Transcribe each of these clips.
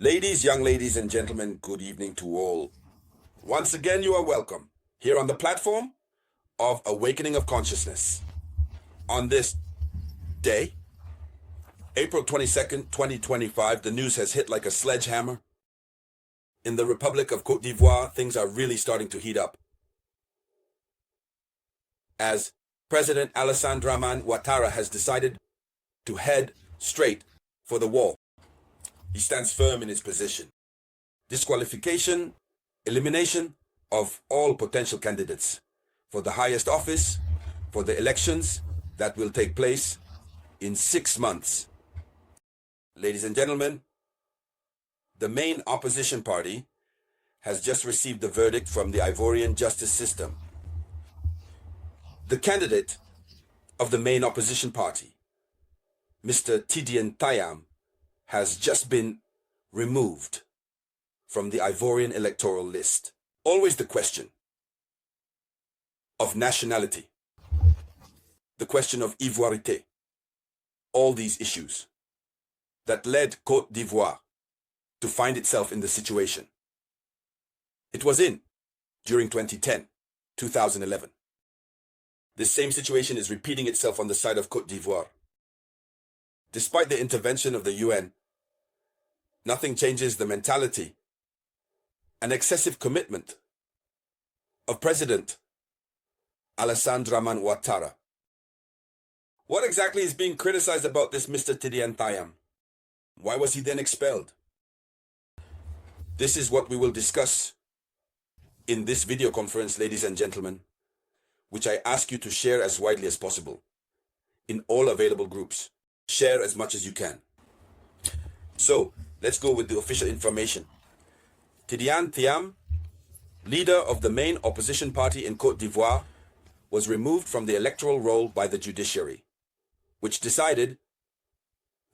Young ladies and gentlemen, good evening to all. Once again, you are welcome here on the platform of Awakening of Consciousness. On this day, April 22nd, 2025, the news has hit like a sledgehammer. In the Republic of Côte d'Ivoire, things are really starting to heat up, as President Alassane Dramane Ouattara has decided to head straight for the wall. He stands firm in his position. Disqualification, elimination of all potential candidates for the highest office, for the elections that will take place in 6 months. Ladies and gentlemen, the main opposition party has just received the verdict from the Ivorian justice system. The candidate of the main opposition party, Mr. Tidiane Tchiam, has just been removed from the Ivorian electoral list. Always the question of nationality, the question of ivoirité, all these issues that led Côte d'Ivoire to find itself in the situation it was in during 2010, 2011. This same situation is repeating itself on the side of Côte d'Ivoire. Despite the intervention of the UN, nothing changes the mentality and excessive commitment of President Alassane Dramane Ouattara. What exactly is being criticized about this Mr. Tidiane Tchiam? Why was he then expelled? This is what we will discuss in this video conference, ladies and gentlemen, which I ask you to share as widely as possible in all available groups. Share as much as you can. So, let's go with the official information. Tidiane Tchiam, leader of the main opposition party in Côte d'Ivoire, was removed from the electoral roll by the judiciary, which decided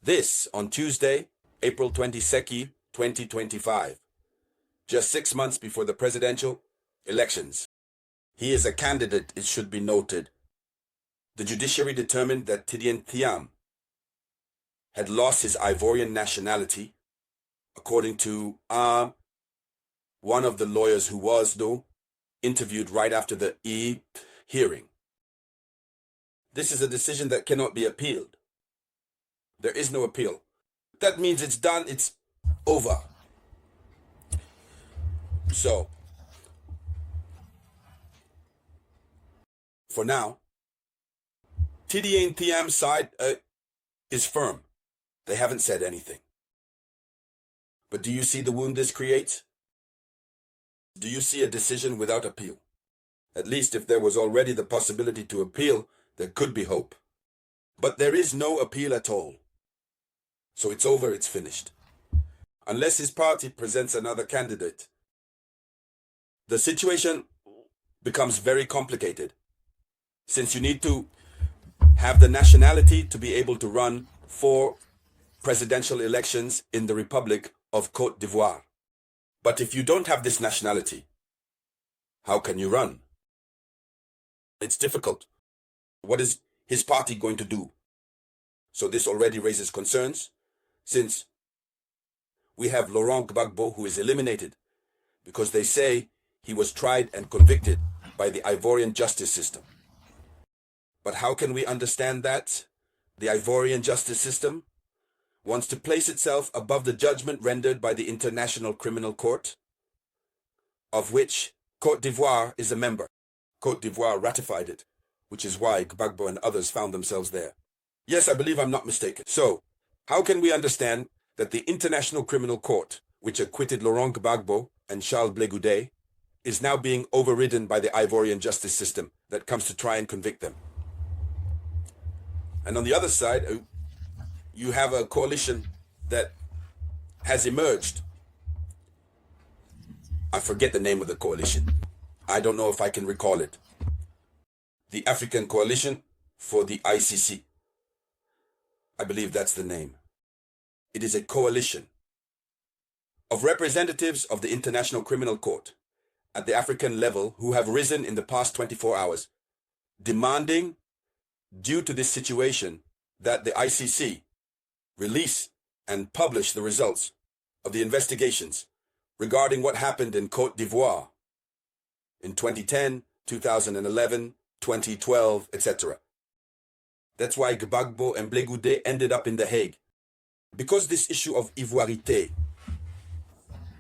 this on Tuesday, April 22nd, 2025, just 6 months before the presidential elections. He is a candidate, it should be noted. The judiciary determined that Tidiane Tchiam had lost his Ivorian nationality, according to one of the lawyers who was, though, interviewed right after the hearing. This is a decision that cannot be appealed. There is no appeal. That means it's done, it's over. So, for now, Tidiane Tchiam's side is firm. They haven't said anything. But do you see the wound this creates? Do you see a decision without appeal? At least if there was already the possibility to appeal, there could be hope. But there is no appeal at all. So it's over, it's finished. Unless his party presents another candidate, the situation becomes very complicated, since you need to have the nationality to be able to run for presidential elections in the Republic of Côte d'Ivoire. But if you don't have this nationality, how can you run? It's difficult. What is his party going to do? So this already raises concerns, since we have Laurent Gbagbo, who is eliminated because they say he was tried and convicted by the Ivorian justice system. But how can we understand that? The Ivorian justice system wants to place itself above the judgment rendered by the International Criminal Court, of which Côte d'Ivoire is a member. Côte d'Ivoire ratified it, which is why Gbagbo and others found themselves there. Yes, I believe I'm not mistaken. So, how can we understand that the International Criminal Court, which acquitted Laurent Gbagbo and Charles Blé Goudet, is now being overridden by the Ivorian justice system that comes to try and convict them? And on the other side, you have a coalition that has emerged. I forget the name of the coalition. I don't know if I can recall it. The African Coalition for the ICC. I believe that's the name. It is a coalition of representatives of the International Criminal Court at the African level who have risen in the past 24 hours, demanding, due to this situation, that the ICC release and publish the results of the investigations regarding what happened in Côte d'Ivoire in 2010, 2011, 2012, etc. That's why Gbagbo and Blé Goudé ended up in The Hague. Because this issue of ivoirité,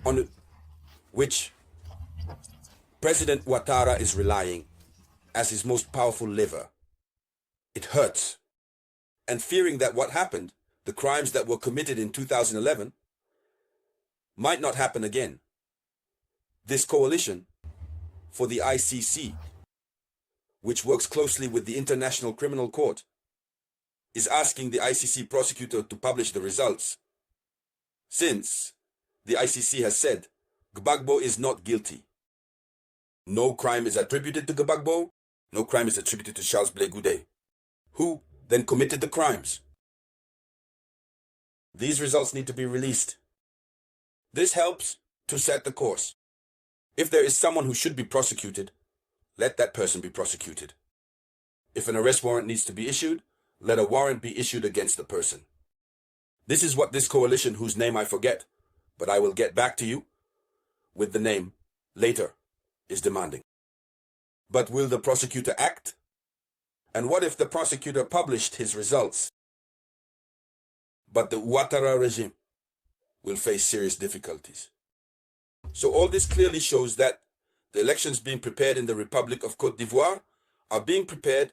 on which President Ouattara is relying as his most powerful lever, it hurts. And fearing that what happened, the crimes that were committed in 2011, might not happen again, this coalition for the ICC, which works closely with the International Criminal Court, is asking the ICC prosecutor to publish the results, since the ICC has said Gbagbo is not guilty. No crime is attributed to Gbagbo, no crime is attributed to Charles Blé Goudé. Who then committed the crimes? These results need to be released. This helps to set the course. If there is someone who should be prosecuted, let that person be prosecuted. If an arrest warrant needs to be issued, let a warrant be issued against the person. This is what this coalition, whose name I forget, but I will get back to you with the name later, is demanding. But will the prosecutor act? And what if the prosecutor published his results? But the Ouattara regime will face serious difficulties. So all this clearly shows that the elections being prepared in the Republic of Côte d'Ivoire are being prepared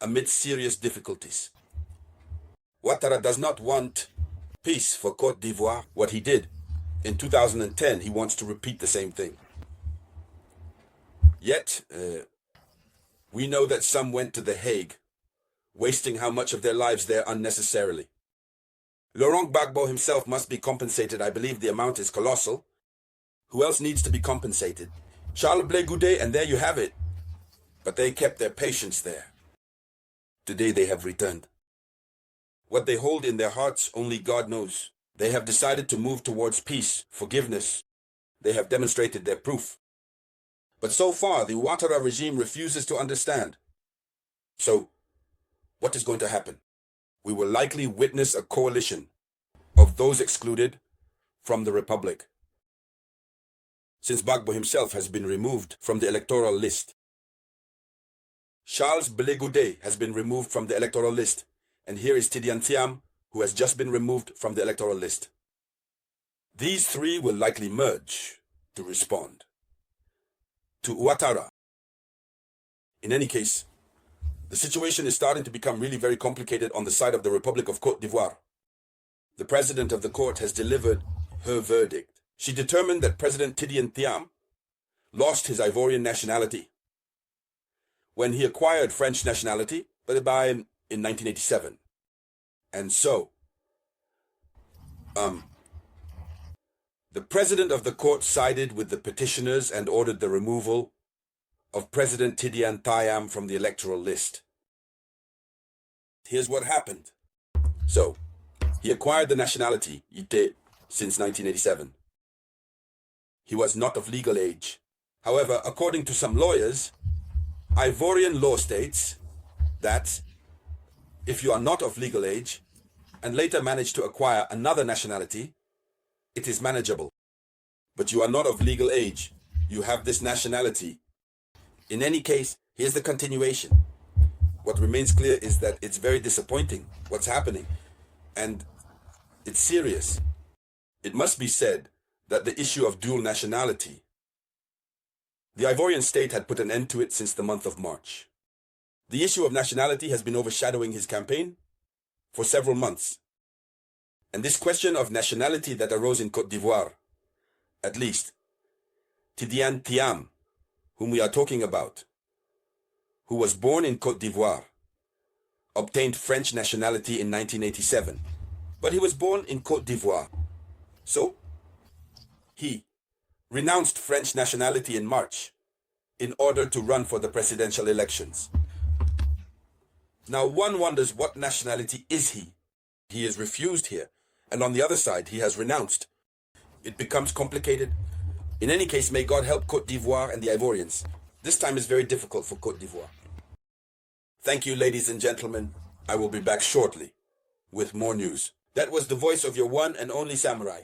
amid serious difficulties. Ouattara does not want peace for Côte d'Ivoire. What he did in 2010, he wants to repeat the same thing. Yet, we know that some went to The Hague, wasting how much of their lives there unnecessarily. Laurent Gbagbo himself must be compensated. I believe the amount is colossal. Who else needs to be compensated? Charles Blé Goudé, and there you have it. But they kept their patience there. Today they have returned. What they hold in their hearts, only God knows. They have decided to move towards peace, forgiveness. They have demonstrated their proof. But so far, the Ouattara regime refuses to understand. So, what is going to happen? We will likely witness a coalition of those excluded from the Republic, since Gbagbo himself has been removed from the electoral list. Charles Blé Goudé has been removed from the electoral list, and here is Tidiane Tchiam, who has just been removed from the electoral list. These three will likely merge to respond to Ouattara. In any case, the situation is starting to become really very complicated on the side of the Republic of Côte d'Ivoire. The president of the court has delivered her verdict. She determined that President Tidiane Tchiam lost his Ivorian nationality when he acquired French nationality, but by in 1987. And so, the president of the court sided with the petitioners and ordered the removal of President Tidiane Tchiam from the electoral list. Here's what happened. So, he acquired the nationality, Ité, since 1987. He was not of legal age. However, according to some lawyers, Ivorian law states that if you are not of legal age and later manage to acquire another nationality, it is manageable. But you are not of legal age. You have this nationality. In any case, here's the continuation. What remains clear is that it's very disappointing what's happening, and it's serious. It must be said that the issue of dual nationality, the Ivorian state had put an end to it since the month of March. The issue of nationality has been overshadowing his campaign for several months. And this question of nationality that arose in Côte d'Ivoire, at least, Tidiane Tchiam, whom we are talking about, who was born in Côte d'Ivoire, obtained French nationality in 1987. But he was born in Côte d'Ivoire. So, he renounced French nationality in March in order to run for the presidential elections. Now one wonders, what nationality is he? He is refused here, and on the other side he has renounced. It becomes complicated. In any case, may God help Côte d'Ivoire and the Ivorians. This time is very difficult for Côte d'Ivoire. Thank you, ladies and gentlemen. I will be back shortly with more news. That was the voice of your one and only samurai.